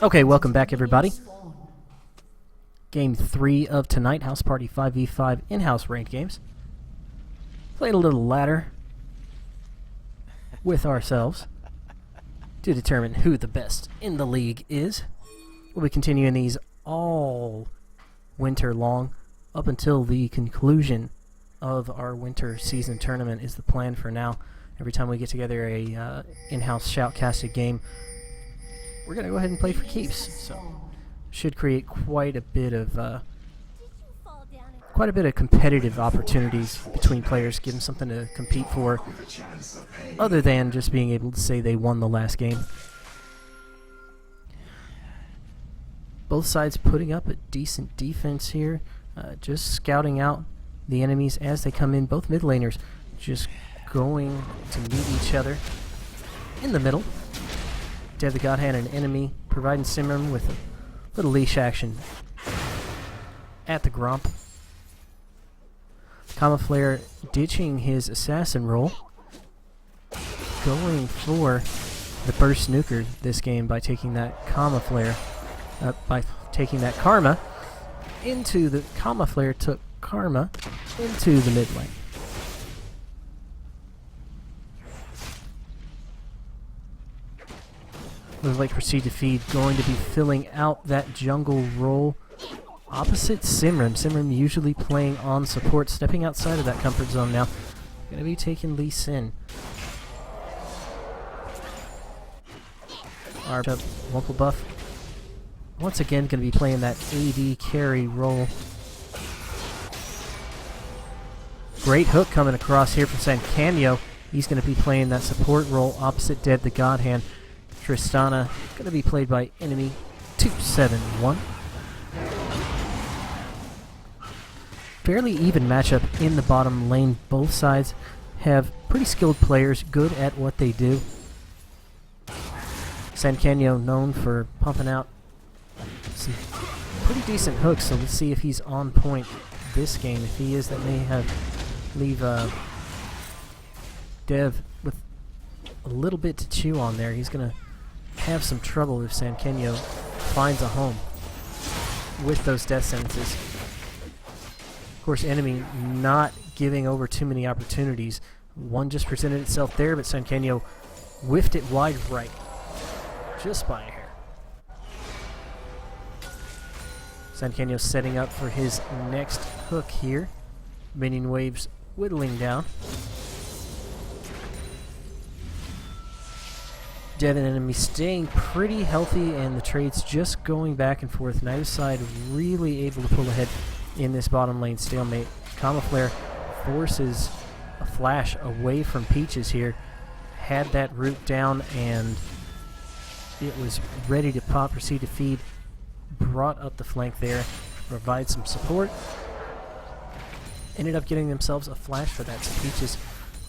Okay, welcome back everybody. Game 3 of tonight, House Party 5v5 in-house ranked games. Played a little ladder with ourselves to determine who the best in the league is. We'll be continuing these all winter long up until the conclusion of our winter season tournament is the plan for now. Every time we get together a in-house shoutcasted game, we're going to go ahead and play for keeps. So should create quite a bit of competitive opportunities between players, give them something to compete for other than just being able to say they won the last game. Both sides putting up a decent defense here, just scouting out the enemies as they come in. Both mid laners just going to meet each other in the middle. Dev the God Hand, an enemy, providing Simran with a little leash action at the Gromp. Camouflare ditching his assassin role, going for the burst nuker this game by taking that Camouflare, by taking that Karma into the Camouflare took Karma into the mid lane. Looks like Proceed to Feed going to be filling out that jungle role opposite Simran. Simran usually playing on support, stepping outside of that comfort zone now. Going to be taking Lee Sin. Our Wumple buff once again going to be playing that AD carry role. Great hook coming across here from Sankanyo. He's going to be playing that support role opposite Dev the God Hand. Tristana going to be played by enemy 271. Fairly even matchup in the bottom lane. Both sides have pretty skilled players, good at what they do. Sankanyo known for pumping out some pretty decent hooks, so let's see if he's on point this game. If he is, that may leave Dev with a little bit to chew on there. He's going to have some trouble if Sankanyo finds a home with those death sentences. Of course, enemy not giving over too many opportunities. One just presented itself there, but Sankanyo whiffed it wide right, just by a hair. Sankanyo setting up for his next hook here. Minion waves whittling down. Dev and enemy staying pretty healthy, and the trades just going back and forth. Neither side really able to pull ahead in this bottom lane stalemate. Camouflare forces a flash away from Peaches here. Had that root down, and it was ready to pop. Proceed to Feed. Brought up the flank there. Provide some support. Ended up getting themselves a flash for that. So Peaches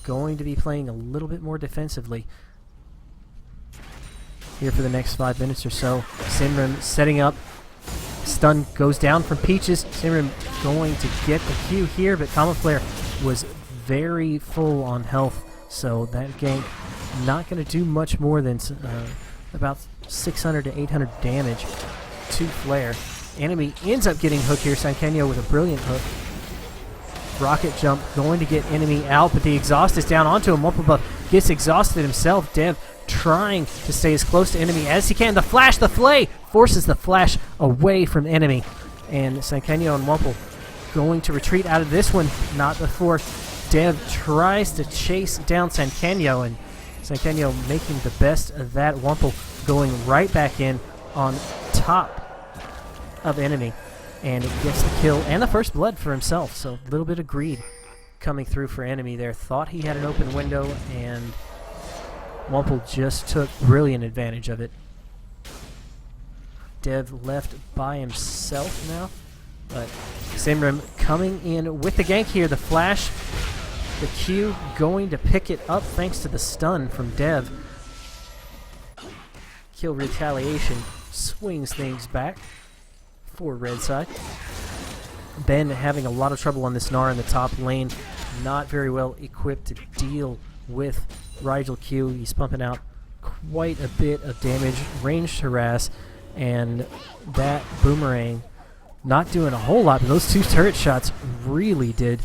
going to be playing a little bit more defensively here for the next 5 minutes or so. Simran setting up. Stun goes down from Peaches. Simran going to get the Q here, but Camouflare was very full on health, so that gank not going to do much more than about 600 to 800 damage to Flare. Enemy ends up getting hooked here. Sankanyo with a brilliant hook. Rocket jump going to get enemy out, but the exhaust is down onto him. Wumple buff gets exhausted himself. Dev trying to stay as close to enemy as he can. The flash, the flay, forces the flash away from enemy. And Sankanyo and Wumple going to retreat out of this one. Not before Dev tries to chase down Sankanyo, and Sankanyo making the best of that. Wumple going right back in on top of enemy, and it gets the kill and the first blood for himself. So a little bit of greed coming through for enemy there. Thought he had an open window, and Wumple just took brilliant advantage of it. Dev left by himself now, but Simran coming in with the gank here. The flash, the Q going to pick it up thanks to the stun from Dev. Kill retaliation swings things back for red side. Ben having a lot of trouble on this Gnar in the top lane. Not very well equipped to deal with Rigel Q. He's pumping out quite a bit of damage, ranged harass, and that boomerang not doing a whole lot, but those two turret shots really did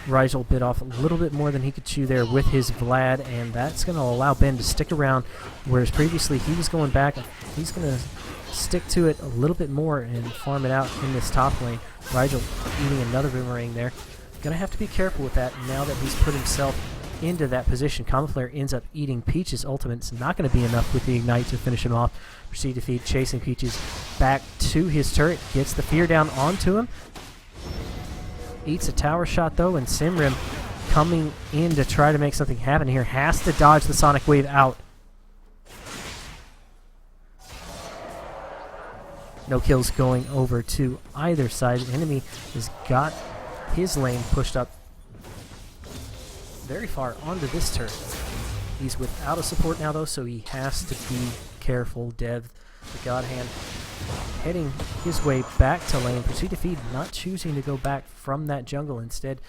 Rigel bit off a little bit more than he could chew there with his Vlad, and that's going to allow Ben to stick around, whereas previously he was going back. He's going to stick to it a little bit more and farm it out in this top lane. Rigel eating another boomerang there. Going to have to be careful with that now that he's put himself into that position. Comet Flare ends up eating Peach's ultimate. It's not going to be enough with the Ignite to finish him off. Proceed to feed, chasing Peaches back to his turret. Gets the fear down onto him. Eats a tower shot though, and Simrim coming in to try to make something happen here. Has to dodge the Sonic Wave out. No kills going over to either side. The enemy has got his lane pushed up very far onto this turret. He's without a support now though, so he has to be careful. Dev, the God Hand, heading his way back to lane. Proceed to feed, not choosing to go back from that jungle. Instead,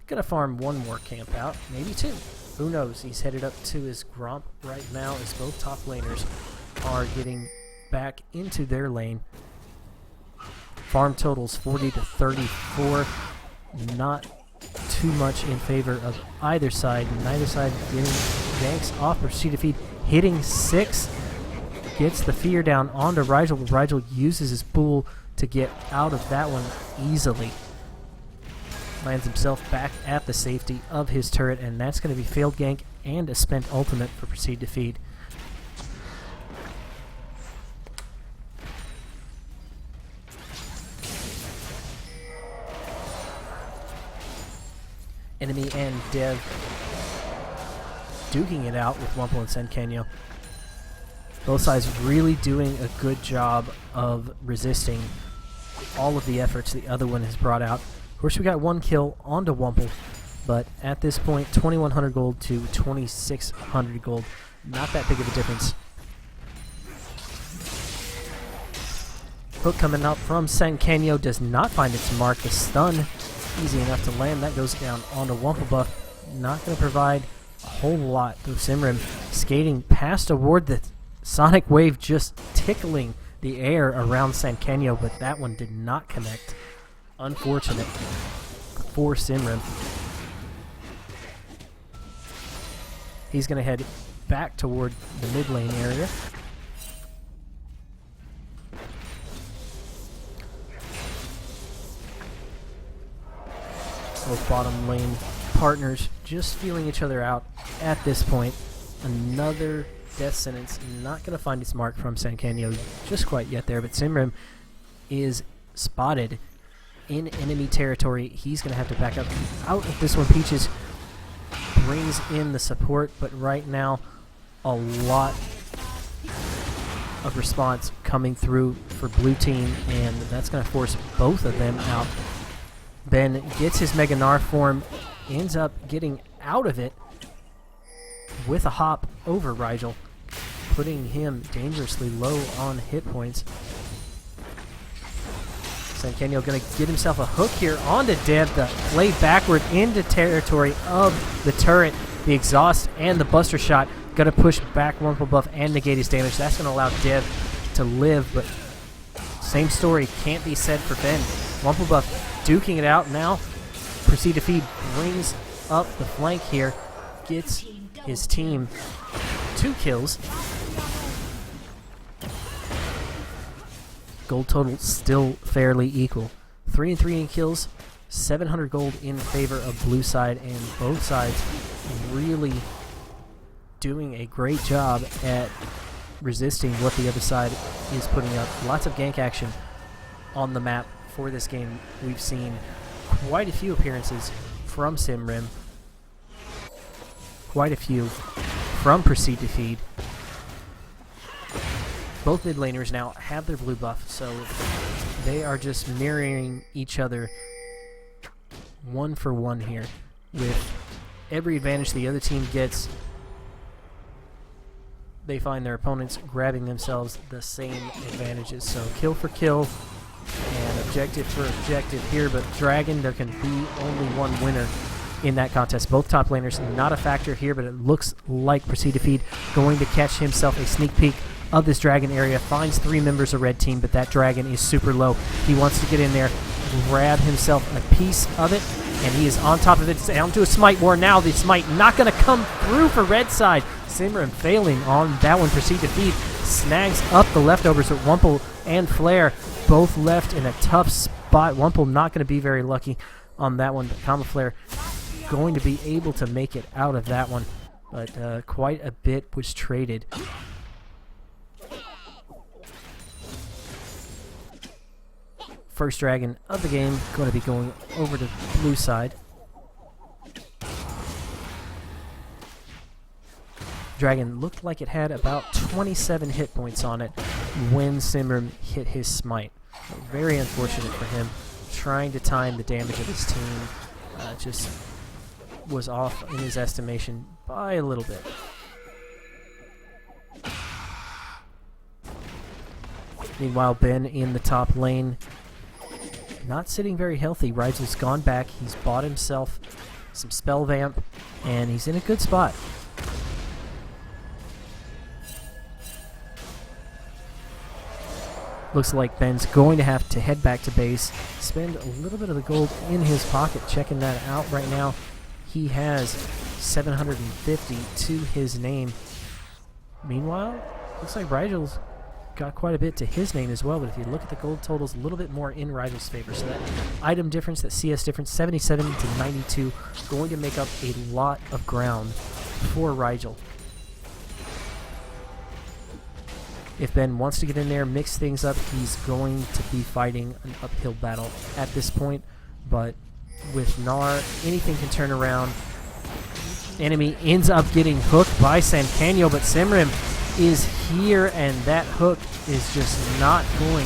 gonna farm one more camp out, maybe two. Who knows? He's headed up to his Gromp right now as both top laners are getting back into their lane. Farm totals 40 to 34. Not too much in favor of either side. Neither side getting ganks off. Proceed to feed, hitting 6. Gets the fear down onto Rigel. Rigel uses his pool to get out of that one easily. Lands himself back at the safety of his turret, and that's going to be failed gank and a spent ultimate for Proceed to feed. Enemy and Dev duking it out with Wumple and Senkenyo. Both sides really doing a good job of resisting all of the efforts the other one has brought out. Of course, we got one kill onto Wumple, but at this point, 2,100 gold to 2,600 gold. Not that big of a difference. Hook coming up from Senkenyo does not find its mark. The stun, easy enough to land. That goes down onto Wumple buff. Not going to provide a whole lot. Though Simrim skating past a ward that Sonic Wave just tickling the air around Senkenyo, but that one did not connect. Unfortunate for Simrim. He's going to head back toward the mid lane area. Both bottom lane partners just feeling each other out at this point. Another death sentence, not going to find its mark from Senkenyo just quite yet there, but Simrim is spotted in enemy territory. He's going to have to back up out of this one. Peaches brings in the support, but right now a lot of response coming through for blue team, and that's going to force both of them out. Ben gets his Mega Gnar form, ends up getting out of it with a hop over Rigel, putting him dangerously low on hit points. Senkenyo going to get himself a hook here onto Dev. The play backward into territory of the turret. The exhaust and the buster shot going to push back Wumple buff and negate his damage. That's going to allow Dev to live, but same story can't be said for Ben. Wumple buff duking it out now. Proceed to feed, brings up the flank here, gets his team 2 kills. Gold total still fairly equal. 3 and 3 in kills, 700 gold in favor of blue side, and both sides really doing a great job at resisting what the other side is putting up. Lots of gank action on the map for this game. We've seen quite a few appearances from Simrim, quite a few from Proceed to Feed. Both mid laners now have their blue buff, so they are just mirroring each other one for one here. With every advantage the other team gets, they find their opponents grabbing themselves the same advantages. So kill for kill and objective for objective here, but Dragon, there can be only one winner in that contest. Both top laners not a factor here, but it looks like Proceed to Feed going to catch himself a sneak peek of this dragon area. Finds 3 members of red team, but that dragon is super low. He wants to get in there, grab himself a piece of it, and he is on top of it. It's down to a smite war now. The smite not going to come through for red side. Simran failing on that one. Proceed to Feed snags up the leftovers with Wumple and Flare, both left in a tough spot. Wumple not going to be very lucky on that one, but Camouflare going to be able to make it out of that one, but quite a bit was traded. First dragon of the game going to be going over to blue side. Dragon looked like it had about 27 hit points on it when Simran hit his smite. Very unfortunate for him. Trying to time the damage of his team just was off in his estimation by a little bit. Meanwhile, Ben in the top lane, not sitting very healthy. Rigel's gone back. He's bought himself some spell vamp, and he's in a good spot. Looks like Ben's going to have to head back to base, spend a little bit of the gold in his pocket. Checking that out right now, he has 750 to his name. Meanwhile, looks like Rigel's got quite a bit to his name as well, but if you look at the gold totals, a little bit more in Rigel's favor. So that item difference, that CS difference, 77 to 92, going to make up a lot of ground for Rigel. If Ben wants to get in there, mix things up, he's going to be fighting an uphill battle at this point. But with Gnar, anything can turn around. Enemy ends up getting hooked by Sancanyo, but Simran is here, and that hook is just not going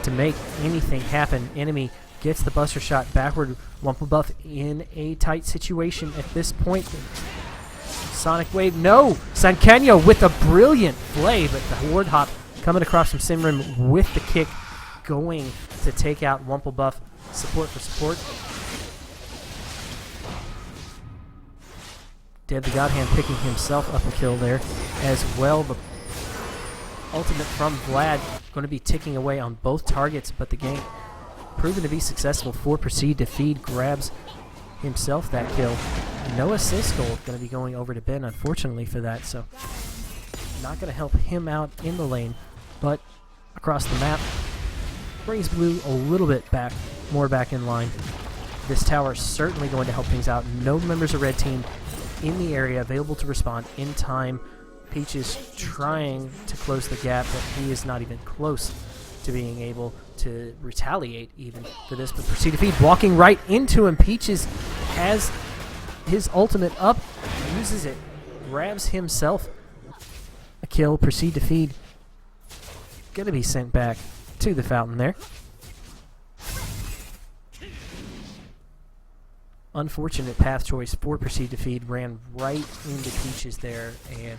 to make anything happen. Enemy gets the Buster Shot backward. Wumple Buff in a tight situation at this point. Sonic Wave, no! Sancanyo with a brilliant play, but the Ward Hop coming across from Simran with the kick, going to take out Wumple Buff. Support for support. Dead the God Hand picking himself up a kill there as well. The ultimate from Vlad going to be ticking away on both targets, but the game proven to be successful for Proceed to Feed. Grabs himself that kill. No assist goal going to be going over to Ben, unfortunately, for that, so not going to help him out in the lane, but across the map brings blue a little bit back, more back in line. This tower is certainly going to help things out. No members of red team in the area available to respond in time. Peach is trying to close the gap, but he is not even close to being able to retaliate even for this. But Proceed to Feed walking right into him. Peaches has his ultimate up, uses it, grabs himself a kill. Proceed to Feed gonna be sent back to the fountain there. Unfortunate path choice for Proceed to Feed. Ran right into Peaches there, and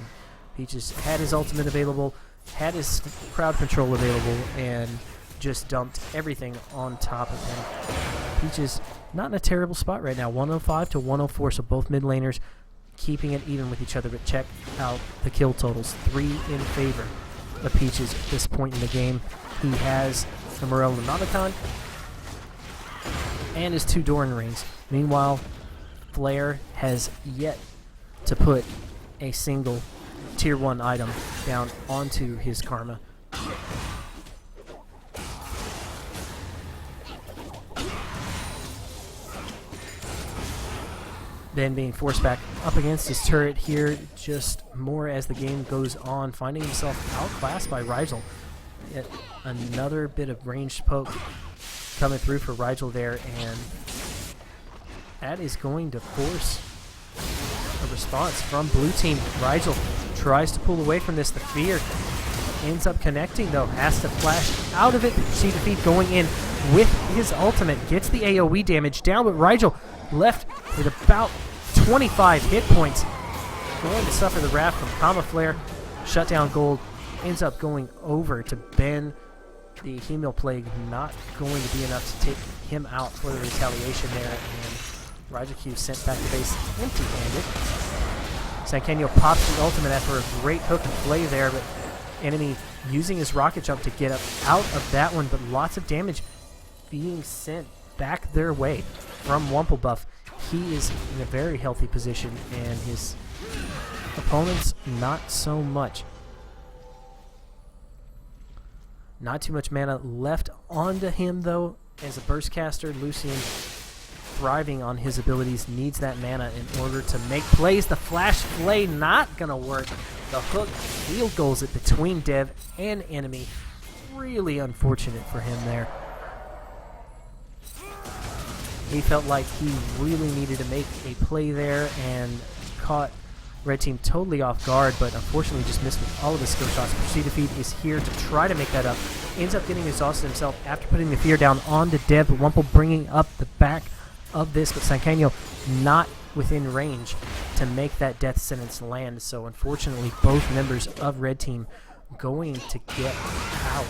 Peaches had his ultimate available, had his crowd control available, and just dumped everything on top of him. Peaches not in a terrible spot right now, 105 to 104, so both mid laners keeping it even with each other. But check out the kill totals, 3 in favor of Peaches at this point in the game. He has the Morel Nomadicon and his 2 Doran rings. Meanwhile, Flare has yet to put a single tier 1 item down onto his Karma. Ben being forced back up against his turret here, just more as the game goes on, finding himself outclassed by Rigel. Yet another bit of ranged poke coming through for Rigel there, and that is going to force a response from blue team. Rigel tries to pull away from this. The fear ends up connecting though, has to flash out of it. Proceed to Feed going in with his ultimate, gets the AoE damage down, but Rigel left with about 25 hit points. Going to suffer the wrath from Camouflare. Shutdown gold ends up going over to Ben. The Hemil Plague not going to be enough to take him out for the retaliation there, and Raijikyu sent back to base empty-handed. Sankenyo pops the ultimate after a great hook and play there, but enemy using his rocket jump to get up out of that one, but lots of damage being sent back their way from Wumplebuff. He is in a very healthy position, and his opponents not so much. Not too much mana left onto him, though, as a burst caster. Lucian, thriving on his abilities, needs that mana in order to make plays. The flash play not going to work. The hook field goals it between Dev and enemy. Really unfortunate for him there. He felt like he really needed to make a play there and caught Red Team totally off guard, but unfortunately just missed with all of his skill shots. Proceed to Feed is here to try to make that up. Ends up getting exhausted himself after putting the fear down onto Dev. Wumple bringing up the back of this, but Sankenyo not within range to make that death sentence land. So unfortunately, both members of Red Team going to get out.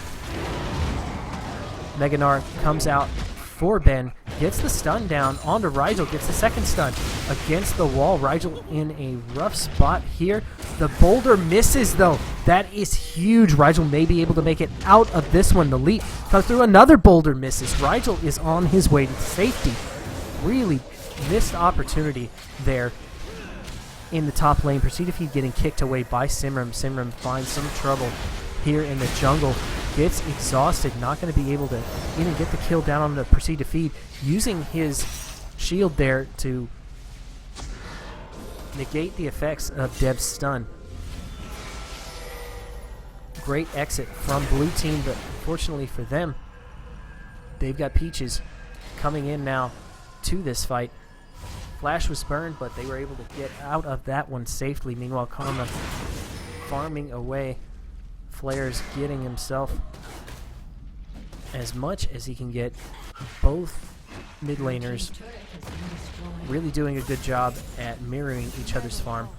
Mega Gnar comes out for Ben, gets the stun down onto Rigel, gets the second stun against the wall. Rigel in a rough spot here. The boulder misses, though. That is huge. Rigel may be able to make it out of this one. The leap comes through. Another boulder misses. Rigel is on his way to safety. Really missed opportunity there in the top lane. Proceed to Feed getting kicked away by Simram. Simram finds some trouble here in the jungle. Gets exhausted, not going to be able to even get the kill down on the Proceed to Feed, using his shield there to negate the effects of Dev's stun. Great exit from blue team, but unfortunately for them, they've got Peaches coming in now to this fight. Flash was burned, but they were able to get out of that one safely. Meanwhile, Karma farming away. Flair's getting himself as much as he can get. Both mid laners really doing a good job at mirroring each other's farm.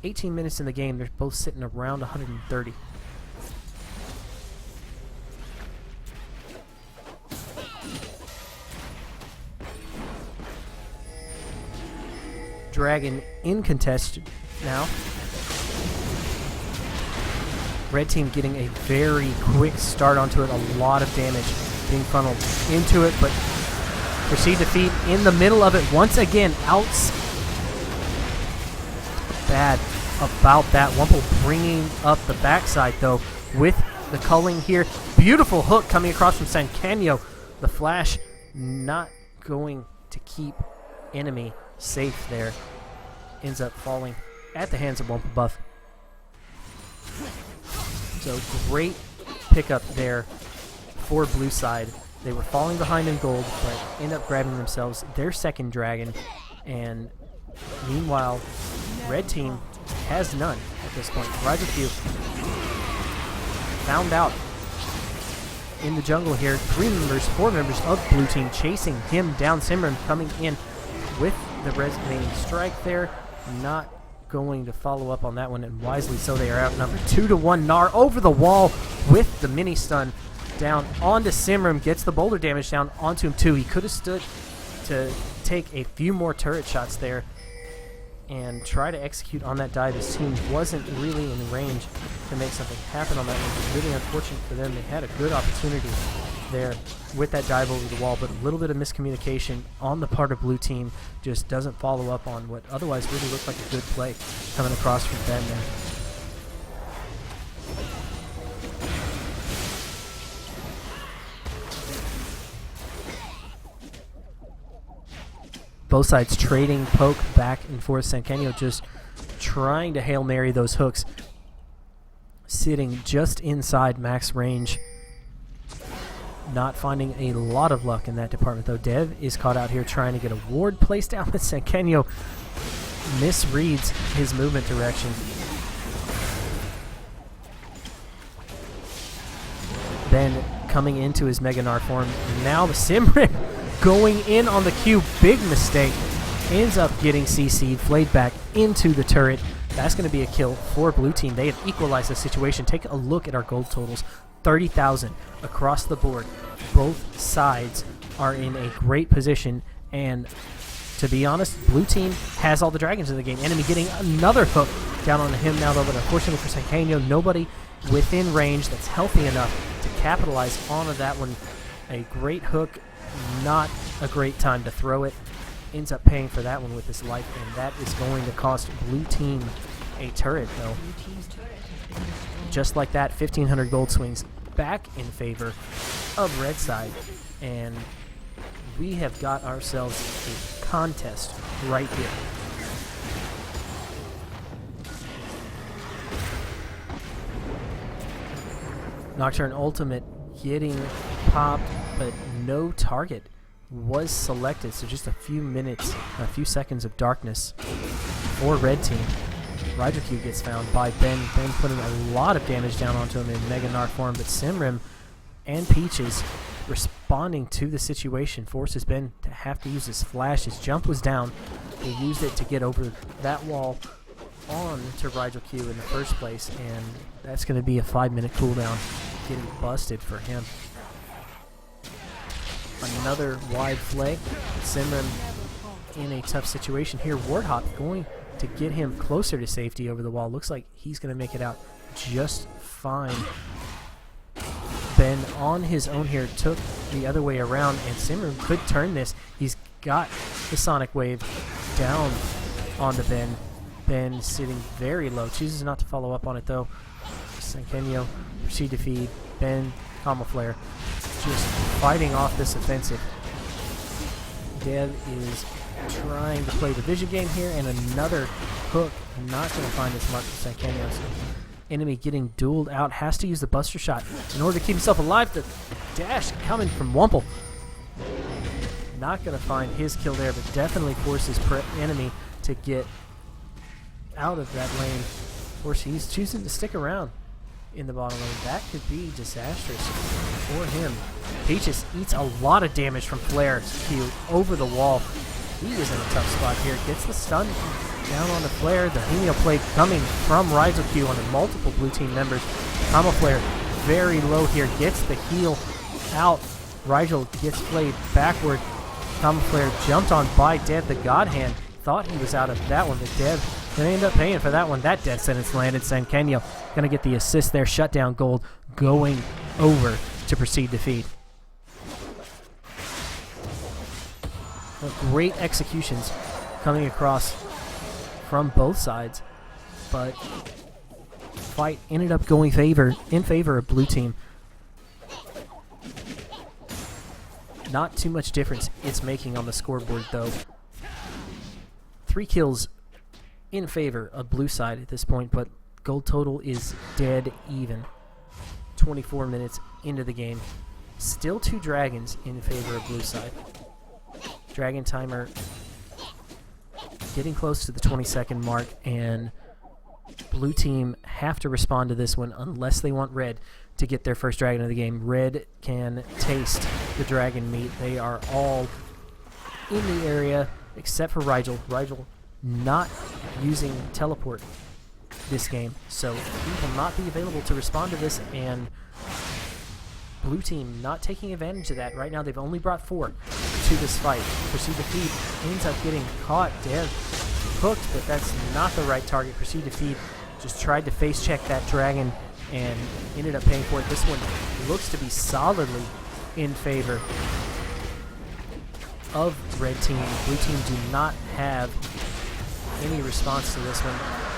18 minutes in the game, they're both sitting around 130. Dragon in contest now. Red Team getting a very quick start onto it. A lot of damage being funneled into it, but Proceed to Feed in the middle of it once again. Outs. Bad about that. Wumple bringing up the backside, though, with the culling here. Beautiful hook coming across from Sankenyo. The flash not going to keep enemy safe there. Ends up falling at the hands of Wumplebuff. So great pickup there for blue side. They were falling behind in gold, but end up grabbing themselves their second dragon. And meanwhile, red team has none at this point. Raijikyu found out in the jungle here. 4 members of blue team chasing him down. Simran coming in with the resonating strike there. Not going to follow up on that one, and wisely so. They are outnumbered 2-1. Gnar over the wall with the mini stun down onto Simram. Gets the boulder damage down onto him too. He could have stood to take a few more turret shots there and try to execute on that dive. His team wasn't really in range to make something happen on that one. Really unfortunate for them. They had a good opportunity there with that dive over the wall, but a little bit of miscommunication on the part of blue team. Just doesn't follow up on what otherwise really looked like a good play coming across from Ben there. Both sides trading poke back and forth. Sankenyo just trying to Hail Mary those hooks, sitting just inside max range. Not finding a lot of luck in that department, though. Dev is caught out here trying to get a ward placed down, but Sankenyo misreads his movement direction. Ben coming into his Mega Gnar form. Now the Simran going in on the Q. Big mistake. Ends up getting CC'd, flayed back into the turret. That's going to be a kill for blue team. They have equalized the situation. Take a look at our gold totals. 30,000 across the board. Both sides are in a great position, and to be honest, blue team has all the dragons in the game. Enemy getting another hook down on him now, though, but unfortunately for Sankenio, nobody within range that's healthy enough to capitalize onto that one. A great hook, not a great time to throw it. Ends up paying for that one with his life, and that is going to cost blue team a turret, though. Just like that, 1,500 gold swings back in favor of red side, and we have got ourselves a contest right here. Nocturne Ultimate getting popped, but no target was selected, so just a few minutes, a few seconds of darkness for red team. Rigel Q gets found by Ben. Ben putting a lot of damage down onto him in Mega Narc form, but Simrim and Peaches responding to the situation forces Ben to have to use his flash. His jump was down. He used it to get over that wall on to Rigel Q in the first place, and that's going to be a 5-minute cooldown getting busted for him. Another wide flag. Simrim in a tough situation here. Warthog going to get him closer to safety over the wall. Looks like he's going to make it out just fine. Ben on his own here took the other way around, and Simrim could turn this. He's got the Sonic Wave down onto Ben. Ben sitting very low. Chooses not to follow up on it, though. Sankenio proceed to feed. Ben, Combo Flare, just fighting off this offensive. Dev is trying to play the vision game here, and another hook. Not going to find its mark for Sankenio. So enemy getting dueled out. Has to use the Buster Shot in order to keep himself alive. The dash coming from Wumple. Not going to find his kill there, but definitely forces enemy to get out of that lane. Of course, he's choosing to stick around in the bottom lane. That could be disastrous for him. Peaches eats a lot of damage from Flare Q over the wall. He is in a tough spot here. Gets the stun down on the Flare. The Hemio Plague coming from Rigel Q on the multiple blue team members. Combo Flare very low here. Gets the heal out. Rigel gets played backward. Combo Flare jumped on by Dev the God Hand. Thought he was out of that one, but Dev going to end up paying for that one. That death sentence landed. Sankenio going to get the assist there. Shutdown gold going over to proceed to feed. Well, great executions coming across from both sides, but fight ended up going in favor of blue team. Not too much difference it's making on the scoreboard, though. 3 kills in favor of blue side at this point, but gold total is dead even. 24 minutes into the game. Still 2 dragons in favor of blue side. Dragon timer getting close to the 20-second mark, and blue team have to respond to this one unless they want red to get their first dragon of the game. Red can taste the dragon meat. They are all in the area except for Rigel. Rigel not using teleport this game, so he will not be available to respond to this, and blue team not taking advantage of that. Right now they've only brought 4 to this fight. Proceed to feed ends up getting caught. Dev hooked, but that's not the right target. Proceed to feed just tried to face check that dragon and ended up paying for it. This one looks to be solidly in favor of red team. Blue team do not have any response to this one,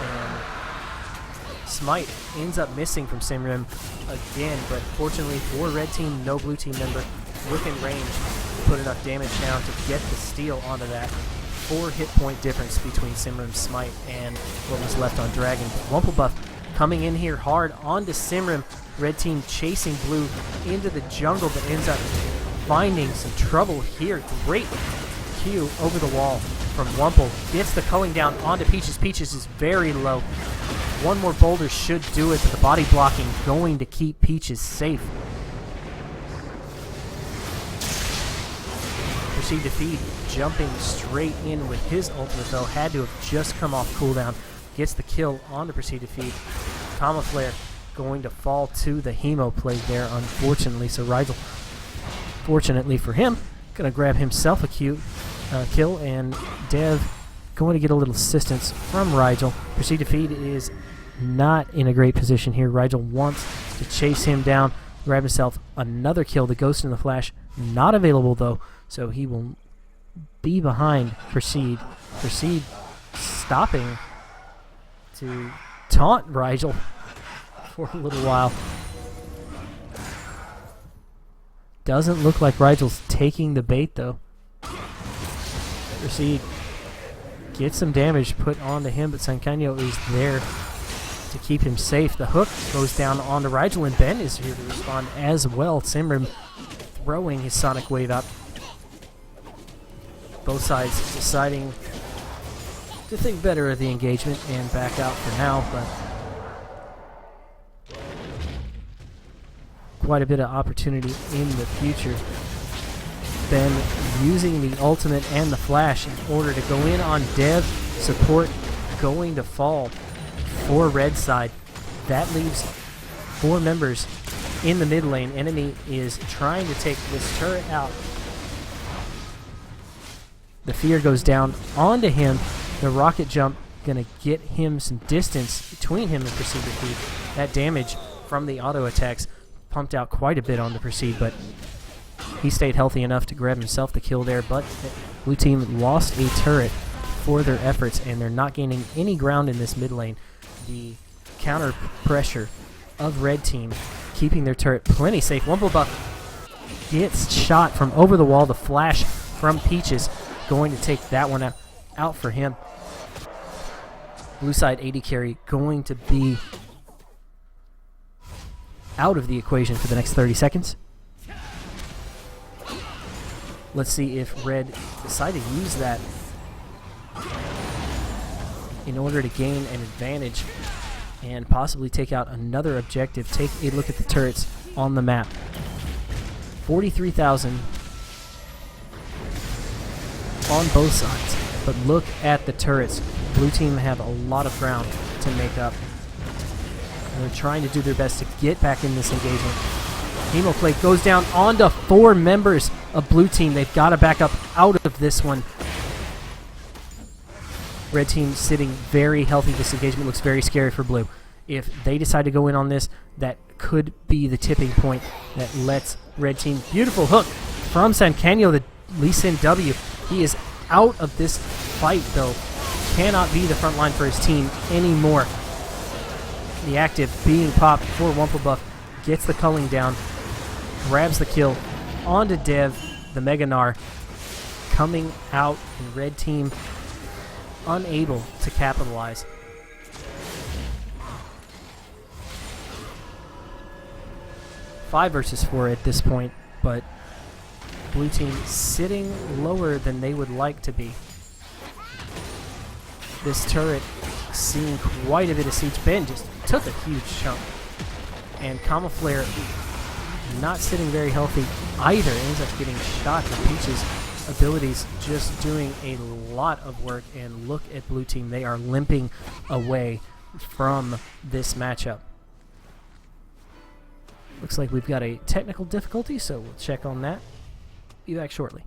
and Smite ends up missing from Simrim again, but fortunately for red team, no blue team member within range put enough damage down to get the steal onto that. 4 hit point difference between Simrim's Smite and what was left on Dragon. Wumple Buff coming in here hard onto Simrim. Red team chasing blue into the jungle, but ends up finding some trouble here. Great Q over the wall from Wumple. Gets the culling down onto Peaches. Peaches is very low. One more boulder should do it, but the body blocking going to keep Peaches safe. Proceed to feed, jumping straight in with his ultimate, though. Had to have just come off cooldown. Gets the kill on to Proceed to feed. Comma Flare going to fall to the Hemo Plague there, unfortunately. So Rigel, fortunately for him, gonna grab himself a Q kill, and Dev going to get a little assistance from Rigel. Proceed to feed is not in a great position here. Rigel wants to chase him down, grab himself another kill. The Ghost in the Flash not available though, so he will be behind Proceed. Proceed stopping to taunt Rigel for a little while. Doesn't look like Rigel's taking the bait though. Proceed gets some damage put onto him, but Sankanyo is there to keep him safe. The hook goes down onto Rigel, and Ben is here to respond as well. Simrim throwing his Sonic Wave out. Both sides deciding to think better of the engagement and back out for now, but quite a bit of opportunity in the future. Ben using the ultimate and the flash in order to go in on Dev. Support going to fall for red side. That leaves 4 members in the mid lane. Enemy is trying to take this turret out. The fear goes down onto him. The rocket jump gonna get him some distance between him and Proceed to Feed. That damage from the auto attacks pumped out quite a bit on the Proceed, but he stayed healthy enough to grab himself the kill there. But blue team lost a turret for their efforts, and they're not gaining any ground in this mid lane. The counter pressure of red team keeping their turret plenty safe. Wumplebuff gets shot from over the wall. The flash from Peaches going to take that one out for him. Blue side AD carry going to be out of the equation for the next 30 seconds. Let's see if red decide to use that in order to gain an advantage and possibly take out another objective. Take a look at the turrets on the map. 43,000 on both sides, but look at the turrets. Blue team have a lot of ground to make up. And they're trying to do their best to get back in this engagement. Hemoflake goes down onto 4 members of blue team. They've got to back up out of this one. Red team sitting very healthy. This engagement looks very scary for blue. If they decide to go in on this, that could be the tipping point that lets red team... Beautiful hook from Sankanyo, the Lee Sin W. He is out of this fight, though. Cannot be the front line for his team anymore. The active being popped for Wumplebuff. Gets the culling down. Grabs the kill onto Dev. The Mega Gnar coming out, and red team unable to capitalize. Five versus 4 at this point, but blue team sitting lower than they would like to be. This turret seeing quite a bit of siege. Ben just took a huge chunk, and Camouflare not sitting very healthy either. Ends up getting shot. The Peach's abilities just doing a lot of work, and look at blue team. They are limping away from this matchup. Looks like we've got a technical difficulty, so we'll check on that. Be back shortly.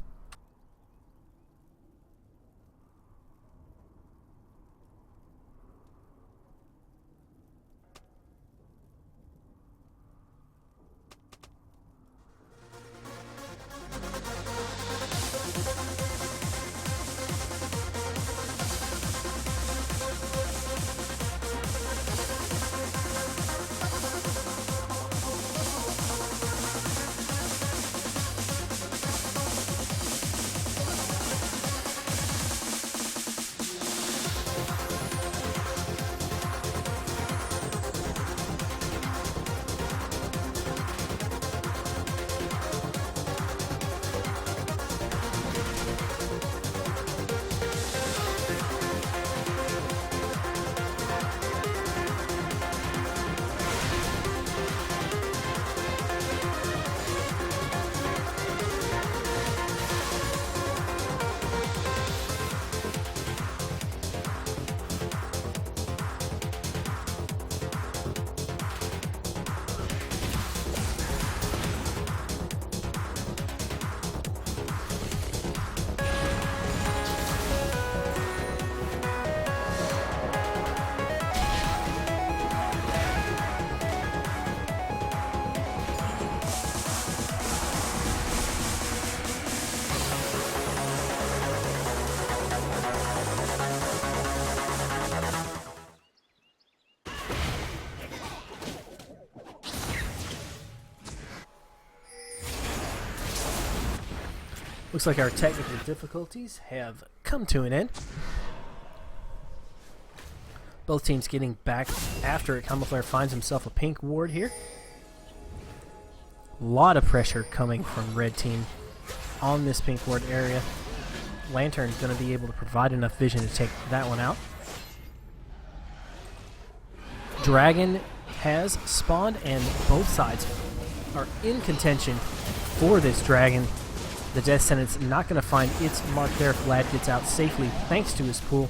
Looks like our technical difficulties have come to an end. Both teams getting back after it. Camouflare finds himself a pink ward here. A lot of pressure coming from red team on this pink ward area. Lantern's going to be able to provide enough vision to take that one out. Dragon has spawned, and both sides are in contention for this dragon. The Death Sentence not going to find its mark there. Vlad gets out safely thanks to his pool.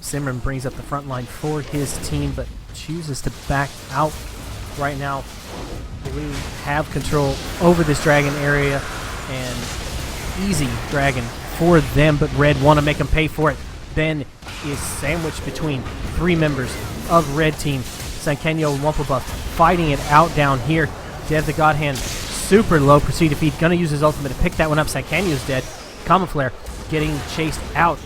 Simran brings up the front line for his team, but chooses to back out right now. Blue have control over this dragon area, and easy dragon for them, but red want to make them pay for it. Ben is sandwiched between three members of red team. Sankenyo and Wumplebuff fighting it out down here. Dev the God Hand super low, proceed to feed. Gonna use his ultimate to pick that one up. Sankenyo's dead. Camouflare getting chased out.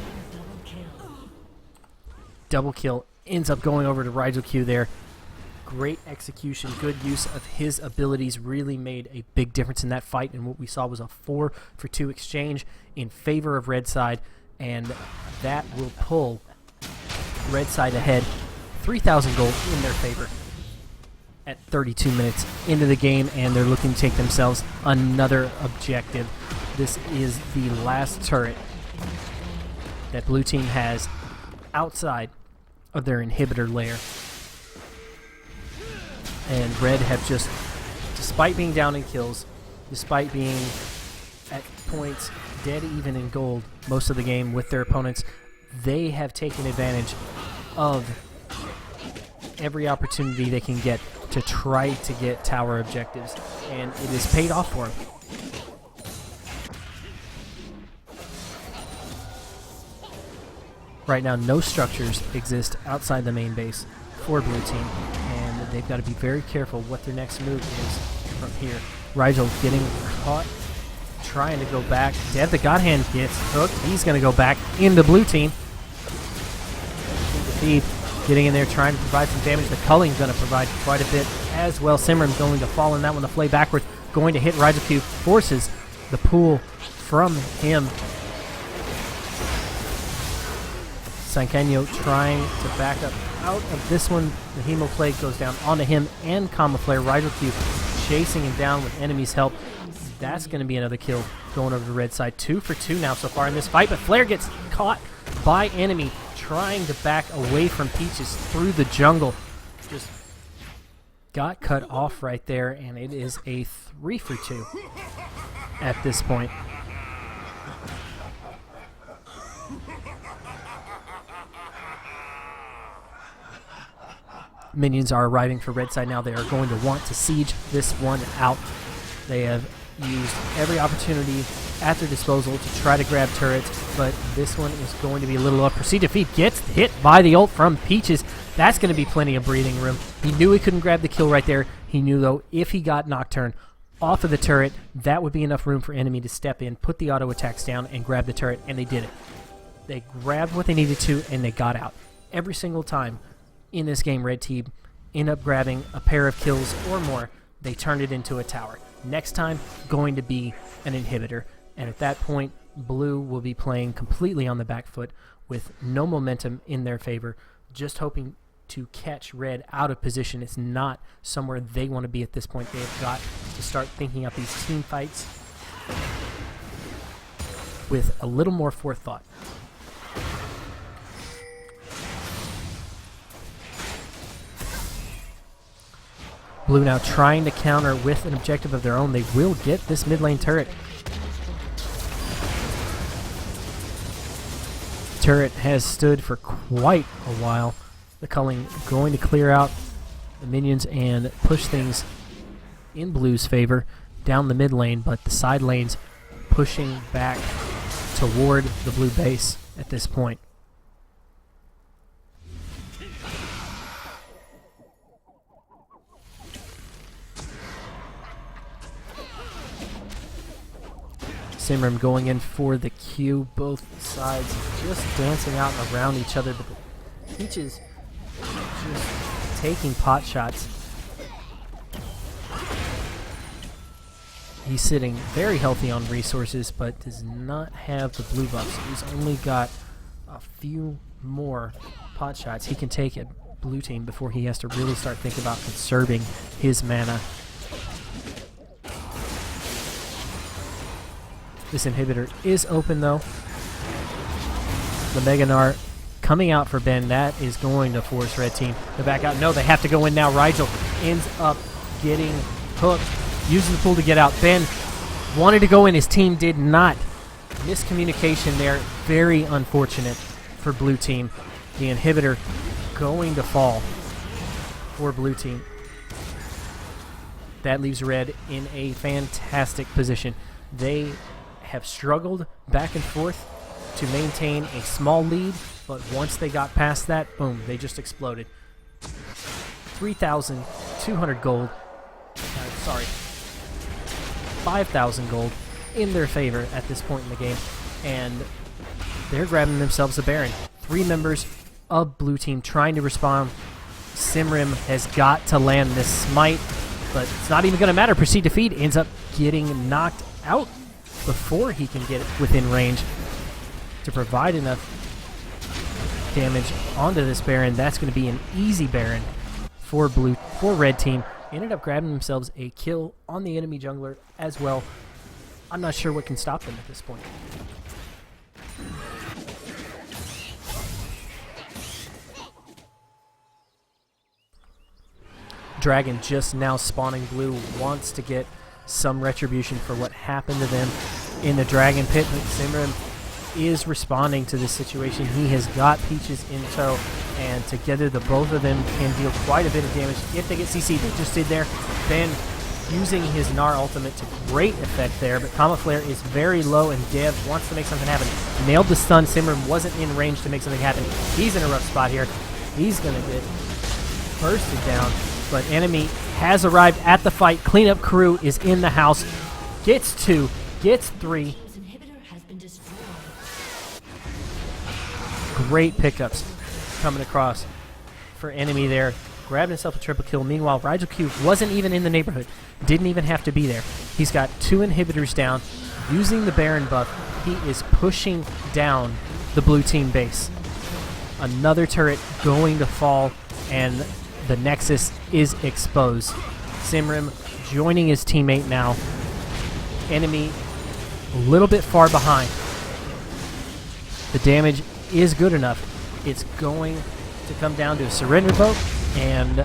Double kill ends up going over to Rigel Q there. Great execution, good use of his abilities really made a big difference in that fight, and what we saw was a 4-for-2 exchange in favor of red side, and that will pull red side ahead 3,000 gold in their favor at 32 minutes into the game, and they're looking to take themselves another objective. This is the last turret that blue team has outside of their inhibitor layer. And red have just, despite being down in kills, despite being at points dead even in gold most of the game with their opponents, they have taken advantage of every opportunity they can get to try to get tower objectives, and it has paid off for them. Right now, no structures exist outside the main base for blue team, and they've got to be very careful what their next move is from here. Rigel getting caught, trying to go back. Dev the God Hand gets hooked. He's going to go back into blue team. Feed getting in there, trying to provide some damage. The Culling's going to provide quite a bit as well. Simran going to fall in that one, the flay backward, going to hit Rigel Q, forces the pool from him. Sankenyo trying to back up out of this one. The Hemo Plague goes down onto him and Camouflare. Rigel Q chasing him down with enemy's help. That's going to be another kill going over to red side. 2 for 2 now so far in this fight, but Flare gets caught by enemy trying to back away from Peaches through the jungle. Just got cut off right there, and it is a 3 for 2 at this point. Minions are arriving for red side now. They are going to want to siege this one out. They have used every opportunity at their disposal to try to grab turrets, but this one is going to be a little up. Proceed to feed gets hit by the ult from Peaches. That's going to be plenty of breathing room. He knew he couldn't grab the kill right there. He knew, though, if he got Nocturne off of the turret, that would be enough room for enemy to step in, put the auto attacks down, and grab the turret, and they did it. They grabbed what they needed to, and they got out. Every single time in this game, red team end up grabbing a pair of kills or more, they turned it into a tower. Next time, going to be an inhibitor. And at that point, blue will be playing completely on the back foot with no momentum in their favor, just hoping to catch red out of position. It's not somewhere they want to be at this point. They have got to start thinking up these team fights with a little more forethought. Blue now trying to counter with an objective of their own. They will get this mid lane turret. Turret has stood for quite a while. The Culling going to clear out the minions and push things in blue's favor down the mid lane, but the side lanes pushing back toward the blue base at this point. Simran going in for the Q, both sides just dancing out around each other, but Peaches just taking pot shots. He's sitting very healthy on resources, but does not have the blue buffs. He's only got a few more pot shots he can take at blue team before he has to really start thinking about conserving his mana. This inhibitor is open though. The Mega Gnar coming out for Ben. That is going to force red team to back out. No, they have to go in now. Rigel ends up getting hooked, using the pool to get out. Ben wanted to go in. His team did not. Miscommunication there. Very unfortunate for blue team. The inhibitor going to fall for blue team. That leaves red in a fantastic position. They have struggled back and forth to maintain a small lead, but once they got past that, boom, they just exploded. 3,200 gold, 5,000 gold in their favor at this point in the game, and they're grabbing themselves a Baron. 3 members of blue team trying to respond. Simrim has got to land this smite, but it's not even going to matter. Proceed to feed ends up getting knocked out before he can get within range to provide enough damage onto this Baron. That's going to be an easy Baron for red team. Ended up grabbing themselves a kill on the enemy jungler as well. I'm not sure what can stop them at this point. Dragon just now spawning blue, wants to get some retribution for what happened to them in the Dragon Pit, but Simrim is responding to this situation. He has got Peaches in tow, and together the both of them can deal quite a bit of damage if they get CC. They just did there. Ben using his Gnar ultimate to great effect there, but Kama Flare is very low, and Dev wants to make something happen. Nailed the stun. Simrim wasn't in range to make something happen. He's in a rough spot here. He's going to get bursted down, but enemy has arrived at the fight. Cleanup crew is in the house. Gets 2, gets 3. Great pickups coming across for enemy there. Grabbed himself a triple kill. Meanwhile, Rigel Q wasn't even in the neighborhood. Didn't even have to be there. He's got 2 inhibitors down. Using the Baron buff, he is pushing down the blue team base. Another turret going to fall, and the Nexus is exposed. Simrim joining his teammate now. Enemy a little bit far behind. The damage is good enough. It's going to come down to a surrender vote, and